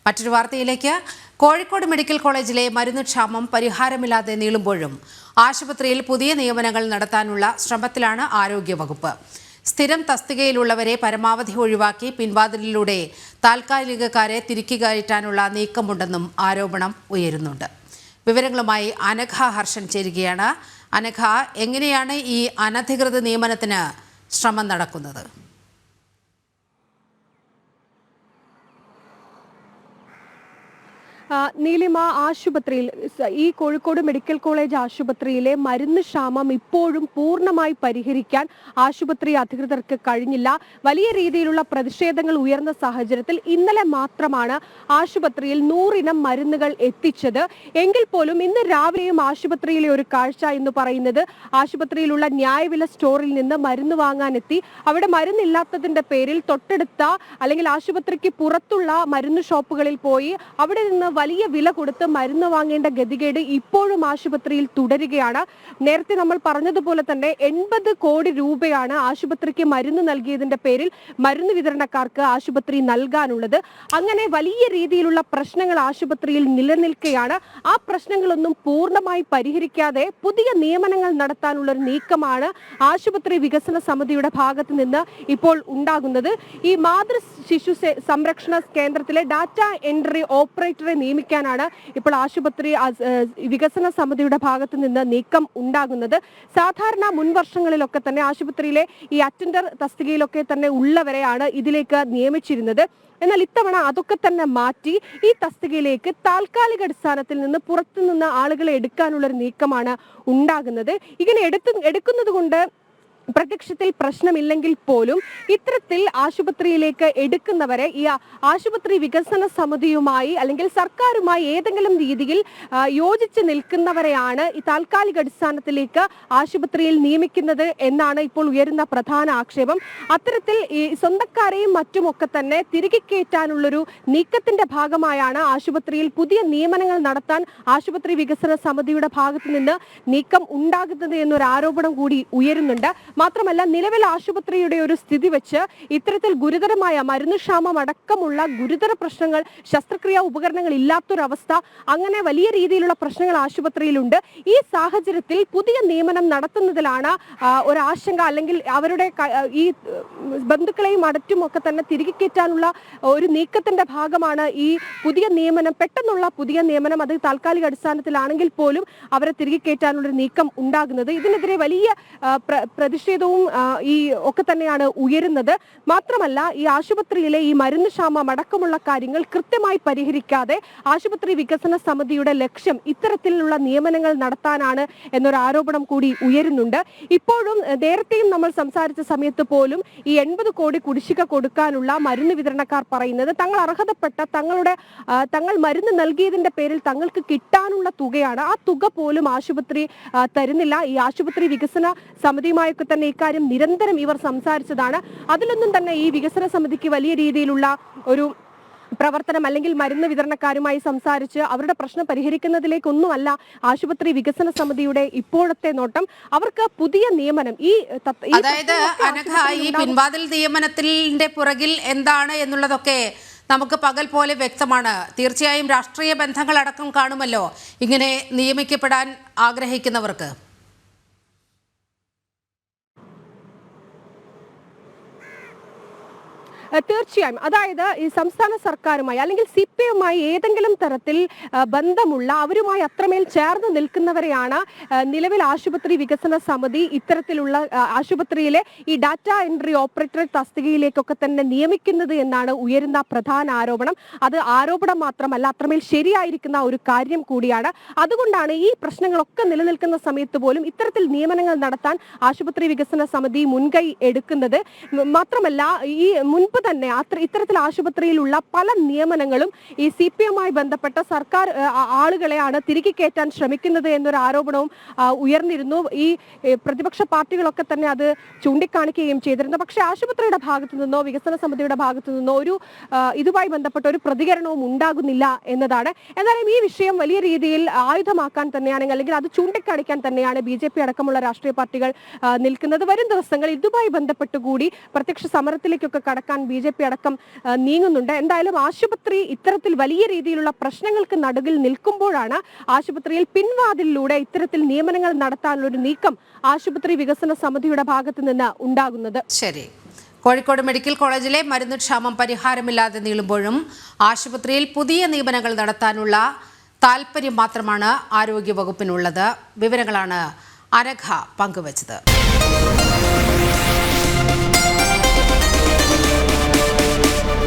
മറ്റൊരു വാർത്തയിലേക്ക്. കോഴിക്കോട് മെഡിക്കൽ കോളേജിലെ മരുന്ന് ക്ഷാമം പരിഹാരമില്ലാതെ നീളുമ്പോഴും ആശുപത്രിയിൽ പുതിയ നിയമനങ്ങൾ നടത്താനുള്ള ശ്രമത്തിലാണ് ആരോഗ്യവകുപ്പ്. സ്ഥിരം തസ്തികയിലുള്ളവരെ പരമാവധി ഒഴിവാക്കി പിൻവാതിലിലൂടെ താൽക്കാലികക്കാരെ തിരികെ കയറ്റാനുള്ള നീക്കമുണ്ടെന്നും ആരോപണം ഉയരുന്നുണ്ട്. വിവരങ്ങളുമായി അനഘ ഹർഷൻ ചേരുകയാണ്. അനഘ, എങ്ങനെയാണ് ഈ അനധികൃത നിയമനത്തിന് ശ്രമം നടക്കുന്നത്? നീലിമ, ആശുപത്രിയിൽ ഈ കോഴിക്കോട് മെഡിക്കൽ കോളേജ് ആശുപത്രിയിലെ മരുന്ന് ക്ഷാമം ഇപ്പോഴും പൂർണ്ണമായി പരിഹരിക്കാൻ ആശുപത്രി അധികൃതർക്ക് കഴിഞ്ഞില്ല. വലിയ രീതിയിലുള്ള പ്രതിഷേധങ്ങൾ ഉയർന്ന സാഹചര്യത്തിൽ ഇന്നലെ മാത്രമാണ് ആശുപത്രിയിൽ 100 ഇനം മരുന്നുകൾ എത്തിച്ചത്. എങ്കിൽ പോലും ഇന്ന് രാവിലെയും ആശുപത്രിയിലെ ഒരു കാഴ്ച എന്ന് പറയുന്നത് ആശുപത്രിയിലുള്ള ന്യായവില സ്റ്റോറിൽ നിന്ന് മരുന്ന് വാങ്ങാനെത്തി അവിടെ മരുന്നില്ലാത്തതിന്റെ പേരിൽ തൊട്ടടുത്ത അല്ലെങ്കിൽ ആശുപത്രിക്ക് പുറത്തുള്ള മരുന്ന് ഷോപ്പുകളിൽ പോയി അവിടെ നിന്ന് വലിയ വില കൊടുത്ത് മരുന്ന് വാങ്ങേണ്ട ഗതികേട് ഇപ്പോഴും ആശുപത്രിയിൽ തുടരുകയാണ്. നേരത്തെ നമ്മൾ പറഞ്ഞതുപോലെ തന്നെ 80 കോടി രൂപയാണ് ആശുപത്രിക്ക് മരുന്ന് നൽകിയതിന്റെ പേരിൽ മരുന്ന് വിതരണക്കാർക്ക് ആശുപത്രി നൽകാനുള്ളത്. അങ്ങനെ വലിയ രീതിയിലുള്ള പ്രശ്നങ്ങൾ ആശുപത്രിയിൽ നിലനിൽക്കുകയാണ്. ആ പ്രശ്നങ്ങളൊന്നും പൂർണ്ണമായി പരിഹരിക്കാതെ പുതിയ നിയമനങ്ങൾ നടത്താനുള്ള ഒരു നീക്കമാണ് ആശുപത്രി വികസന സമിതിയുടെ ഭാഗത്ത് നിന്ന് ഇപ്പോൾ ഉണ്ടാകുന്നത്. ഈ മാതൃ ശിശു സംരക്ഷണ കേന്ദ്രത്തിലെ ഡാറ്റ എൻട്രി ഓപ്പറേറ്ററെ നിയമിക്കാനാണ് ഇപ്പോൾ ആശുപത്രി വികസന സമിതിയുടെ ഭാഗത്ത് നിന്ന് നീക്കം ഉണ്ടാകുന്നത്. സാധാരണ മുൻ വർഷങ്ങളിലൊക്കെ തന്നെ ആശുപത്രിയിലെ ഈ അറ്റൻഡർ തസ്തികയിലൊക്കെ തന്നെ ഉള്ളവരെയാണ് ഇതിലേക്ക് നിയമിച്ചിരുന്നത്. എന്നാൽ ഇത്തവണ അതൊക്കെ തന്നെ മാറ്റി ഈ തസ്തികയിലേക്ക് താൽക്കാലിക അടിസ്ഥാനത്തിൽ നിന്ന് പുറത്തുനിന്ന് ആളുകളെ എടുക്കാനുള്ളൊരു നീക്കമാണ് ഉണ്ടാകുന്നത്. ഇങ്ങനെ എടുക്കുന്നത് കൊണ്ട് പ്രത്യക്ഷത്തിൽ പ്രശ്നമില്ലെങ്കിൽ പോലും ഇത്തരത്തിൽ ആശുപത്രിയിലേക്ക് എടുക്കുന്നവരെ ഈ ആശുപത്രി വികസന സമിതിയുമായി അല്ലെങ്കിൽ സർക്കാരുമായി ഏതെങ്കിലും രീതിയിൽ യോജിച്ച് നിൽക്കുന്നവരെയാണ് ഈ താൽക്കാലിക അടിസ്ഥാനത്തിലേക്ക് ആശുപത്രിയിൽ നിയമിക്കുന്നത് എന്നാണ് ഇപ്പോൾ ഉയരുന്ന പ്രധാന ആക്ഷേപം. അത്തരത്തിൽ ഈ സ്വന്തക്കാരെയും മറ്റുമൊക്കെ തന്നെ തിരികെ കയറ്റാനുള്ളൊരു നീക്കത്തിന്റെ ഭാഗമായാണ് ആശുപത്രിയിൽ പുതിയ നിയമനങ്ങൾ നടത്താൻ ആശുപത്രി വികസന സമിതിയുടെ ഭാഗത്ത് നിന്ന് നീക്കം ഉണ്ടാകുന്നത് എന്നൊരു ആരോപണം കൂടി ഉയരുന്നുണ്ട്. മാത്രമല്ല, നിലവിൽ ആശുപത്രിയുടെ ഒരു സ്ഥിതി വെച്ച് ഇത്തരത്തിൽ ഗുരുതരമായ മരുന്ന് ക്ഷാമം അടക്കമുള്ള ഗുരുതര പ്രശ്നങ്ങൾ, ശസ്ത്രക്രിയാ ഉപകരണങ്ങൾ ഇല്ലാത്തൊരവസ്ഥ, അങ്ങനെ വലിയ രീതിയിലുള്ള പ്രശ്നങ്ങൾ ആശുപത്രിയിലുണ്ട്. ഈ സാഹചര്യത്തിൽ പുതിയ നിയമനം നടത്തുന്നതിലാണ് ഒരാശങ്ക. അല്ലെങ്കിൽ അവരുടെ ഈ ബന്ധുക്കളെയും മറ്റുമൊക്കെ തന്നെ തിരികെ കയറ്റാനുള്ള ഒരു നീക്കത്തിന്റെ ഭാഗമാണ് ഈ പുതിയ നിയമനം. പെട്ടെന്നുള്ള പുതിയ നിയമനം, അത് താൽക്കാലിക അടിസ്ഥാനത്തിലാണെങ്കിൽ പോലും അവരെ തിരികെ കയറ്റാനുള്ളൊരു നീക്കം ഉണ്ടാകുന്നത്. ഇതിനെതിരെ വലിയ പ്രതിഷേധവും ഈ ഒക്കെ തന്നെയാണ് ഉയരുന്നത്. മാത്രമല്ല, ഈ ആശുപത്രിയിലെ ഈ മരുന്ന് ക്ഷാമം അടക്കമുള്ള കാര്യങ്ങൾ കൃത്യമായി പരിഹരിക്കാതെ ആശുപത്രി വികസന സമിതിയുടെ ലക്ഷ്യം ഇത്തരത്തിലുള്ള നിയമനങ്ങൾ നടത്താനാണ് എന്നൊരു ആരോപണം കൂടി ഉയരുന്നുണ്ട്. ഇപ്പോഴും നേരത്തെയും നമ്മൾ സംസാരിച്ച സമയത്ത് പോലും ഈ 80 കോടി കുടിശ്ശിക കൊടുക്കാനുള്ള മരുന്ന് വിതരണക്കാർ പറയുന്നത് തങ്ങൾ അർഹതപ്പെട്ട തങ്ങൾ മരുന്ന് നൽകിയതിന്റെ പേരിൽ തങ്ങൾക്ക് കിട്ടാനുള്ള തുകയാണ്. ആ തുക പോലും ആശുപത്രി തരുന്നില്ല. ഈ ആശുപത്രി വികസന സമിതിയുമായൊക്കെ തന്നെ ഇക്കാര്യം നിരന്തരം ഇവർ സംസാരിച്ചതാണ്. അതിലൊന്നും തന്നെ ഈ വികസന സമിതിക്ക് വലിയ രീതിയിലുള്ള ഒരു പ്രവർത്തനം അല്ലെങ്കിൽ മരുന്ന് വിതരണക്കാരുമായി സംസാരിച്ച് അവരുടെ പ്രശ്നം പരിഹരിക്കുന്നതിലേക്കൊന്നുമല്ല ആശുപത്രി വികസന സമിതിയുടെ ഇപ്പോഴത്തെ നോട്ടം. അവർക്ക് പുതിയ നിയമനം അതായത് അനഘ, ഈ പിൻവാതിൽ നിയമനത്തിന്റെ പുറകിൽ എന്താണ് എന്നുള്ളതൊക്കെ നമുക്ക് പകൽ പോലെ വ്യക്തമാണ്. തീർച്ചയായും രാഷ്ട്രീയ ബന്ധങ്ങൾ അടക്കം കാണുമല്ലോ ഇങ്ങനെ നിയമിക്കപ്പെടാൻ ആഗ്രഹിക്കുന്നവർക്ക്. തീർച്ചയായും, അതായത് ഈ സംസ്ഥാന സർക്കാരുമായി അല്ലെങ്കിൽ CPI-യുമായി ഏതെങ്കിലും തരത്തിൽ ബന്ധമുള്ള, അവരുമായി അത്രമേൽ ചേർന്ന് നിൽക്കുന്നവരെയാണ് നിലവിൽ ആശുപത്രി വികസന സമിതി ഇത്തരത്തിലുള്ള ആശുപത്രിയിലെ ഈ ഡാറ്റ എൻട്രി ഓപ്പറേറ്റർ തസ്തികയിലേക്കൊക്കെ തന്നെ നിയമിക്കുന്നത് എന്നാണ് ഉയരുന്ന പ്രധാന ആരോപണം. അത് ആരോപണം മാത്രമല്ല, അത്രമേൽ ശരിയായിരിക്കുന്ന ഒരു കാര്യം കൂടിയാണ്. അതുകൊണ്ടാണ് ഈ പ്രശ്നങ്ങളൊക്കെ നിലനിൽക്കുന്ന സമയത്ത് പോലും ഇത്തരത്തിൽ നിയമനങ്ങൾ നടത്താൻ ആശുപത്രി വികസന സമിതി മുൻകൈ എടുക്കുന്നത്. മാത്രമല്ല, ഈ മുൻപ് തന്നെ ഇത്തരത്തിൽ ആശുപത്രിയിലുള്ള പല നിയമനങ്ങളും ഈ CPI-യുമായി ബന്ധപ്പെട്ട സർക്കാർ ആളുകളെയാണ് തിരികെ കയറ്റാൻ ശ്രമിക്കുന്നത് എന്നൊരു ആരോപണവും ഉയർന്നിരുന്നു. ഈ പ്രതിപക്ഷ പാർട്ടികളൊക്കെ തന്നെ അത് ചൂണ്ടിക്കാണിക്കുകയും ചെയ്തിരുന്നു. പക്ഷേ ആശുപത്രിയുടെ ഭാഗത്തു നിന്നോ വികസന സമിതിയുടെ ഭാഗത്തു നിന്നോ ഒരു ഇതുമായി ബന്ധപ്പെട്ട ഒരു പ്രതികരണവും ഉണ്ടാകുന്നില്ല എന്നതാണ്. എന്നാലും ഈ വിഷയം വലിയ രീതിയിൽ ആയുധമാക്കാൻ തന്നെയാണ്, അല്ലെങ്കിൽ അത് ചൂണ്ടിക്കാണിക്കാൻ തന്നെയാണ് BJP അടക്കമുള്ള രാഷ്ട്രീയ പാർട്ടികൾ നിൽക്കുന്നത്. വരും ദിവസങ്ങളിൽ ഇതുമായി ബന്ധപ്പെട്ടുകൂടി പ്രത്യക്ഷ സമരത്തിലേക്കൊക്കെ കടക്കാൻ BJP അടക്കം നീങ്ങുന്നുണ്ട്. എന്തായാലും ആശുപത്രി ഇത്തരത്തിൽ വലിയ രീതിയിലുള്ള പ്രശ്നങ്ങൾക്ക് നടുവിൽ നിൽക്കുമ്പോഴാണ് ആശുപത്രിയിൽ പിൻവാതിലിലൂടെ ഇത്തരത്തിൽ നിയമനങ്ങൾ നടത്താനുള്ള ഒരു നീക്കം ആശുപത്രി വികസന സമിതിയുടെ ഭാഗത്ത് നിന്ന് ഉണ്ടാകുന്നത്. ശരി. കോഴിക്കോട് മെഡിക്കൽ കോളേജിലെ മരുന്ന് ക്ഷാമം പരിഹാരമില്ലാതെ നീളുമ്പോഴും ആശുപത്രിയിൽ പുതിയ നിയമനങ്ങൾ നടത്താനുള്ള താൽപര്യം മാത്രമാണ് ആരോഗ്യവകുപ്പിനുള്ളത്. വിവരങ്ങളാണ് അനഘ പങ്കുവച്ചത്.